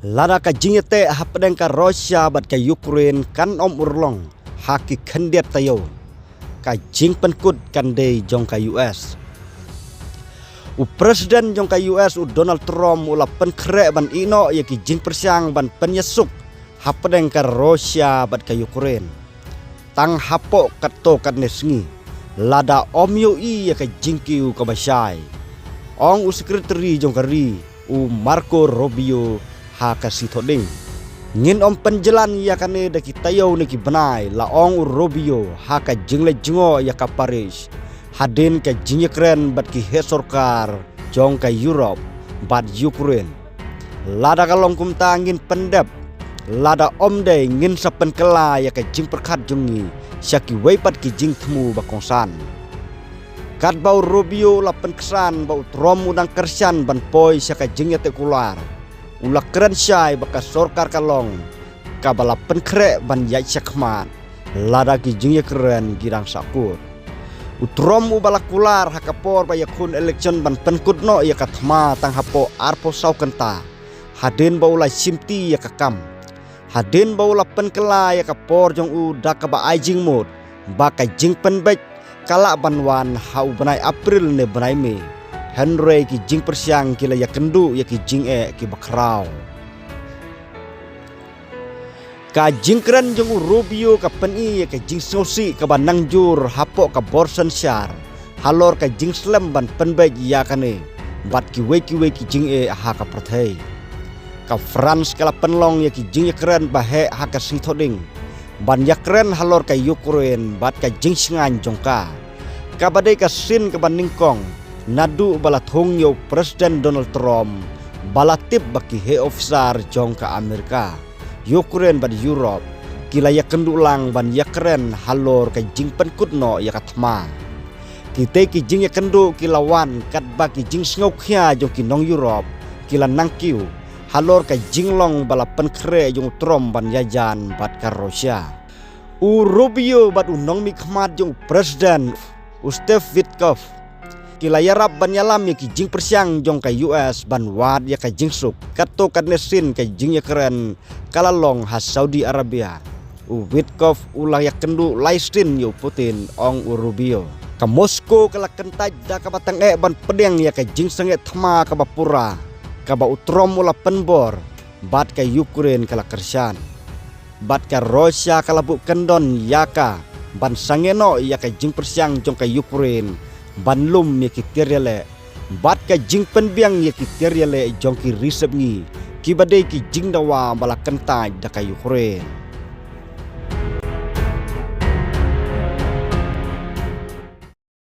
Lada ka jingete hapdeng ka Russia bat ka Ukraine kan urlong haki khendiat tayo ka jing penkut kan de jong ka US. Presiden jong ka US Donald Trump ula penkre ban ino ya ki jing persiang ban penyesuk hapdeng ka Russia bat ka Ukraine. Tang hapo kato kan nesngi lada om UI ya ka jingkiu ka basai. Ong sekretari jong ka ri Marco Rubio haka sitoding ngin om penjelan ya kane daki tayo neki benai laong Rubio haka jingle jingo ya ka Paris hadin ka jinyekren bat ki hesorkar jong ka Europe bat Ukraine lada kalong kumta ngin pendep lada om de ngin sapen kela ya ka jing perkat jongi syaki weipat ki jing temu bakongsan kat bau Rubio lapen kesan bau Trump udang kersan ban poi syaka jing ya te kular ulah keren syai bekas sorkar kalong kabala penkre ban yai syakmat lada ki jingya keren girang sakut utrom ubala kular hakapor bayakun election ban penkut no ya katma tang hapo arpo sau kenta hadin baula simti ya kakam hadin baula penkela ya kapor jong u dakaba aijing mut baka jing penbek kala banwan hau benai April ne benai Mei Henry ki jing persiang kila ya kendu ya ki jing ki bakrau ka jing keren jong Rubio ka peni ya ka jing sosi ka banang jur hapo ka borsen syar halor ka jing slem ban penbeg ya kane bat ki we ki jing ha ka prathei ka France kala penlong ya ki jing ya keren bahe ha ka sithoding ban ya keren halor ka Ukraine bat ka jing singan jongka ka badai ka sin ka baningkong nadu bala thong yo Presiden Donald Trump bala tip baki he officer jong ka Amerika Ukraine bad Europe kila ya kendulang ban ya keren halor ka jing penkut no ya katma kite ki jing ya kendu kilawan kat baki jing sngauk khia jong ki nong Europe kila nangkiu halor ka jing long bala penkre jong Trump ban yajan bad ka Russia Rubio bad unong mi khmat jong Presiden Steve Witkoff kila yarab ban yalam ya ki jing persiang jong ka US ban wad ya ka jing suk kato kadnesin ka jing ya keren kalalong has Saudi Arabia Witkoff ulah ya kendu laistin yo Putin ong Rubio ka Moskow kala kentaj da ka batang ban pedeng ya ka jing sange thma ka bapura ka ba utrom ulah penbor bat ka Ukraine kala kersan bat ka Russia kala bu kendon ya ka ban sangeno ya ka jing persiang jong ka Ukraine banlum ya ki teriale bat ka jing penbiang ya ki teriale jong ki risep ngi ki badai ki jing dawa bala kentaj da ka Ukraine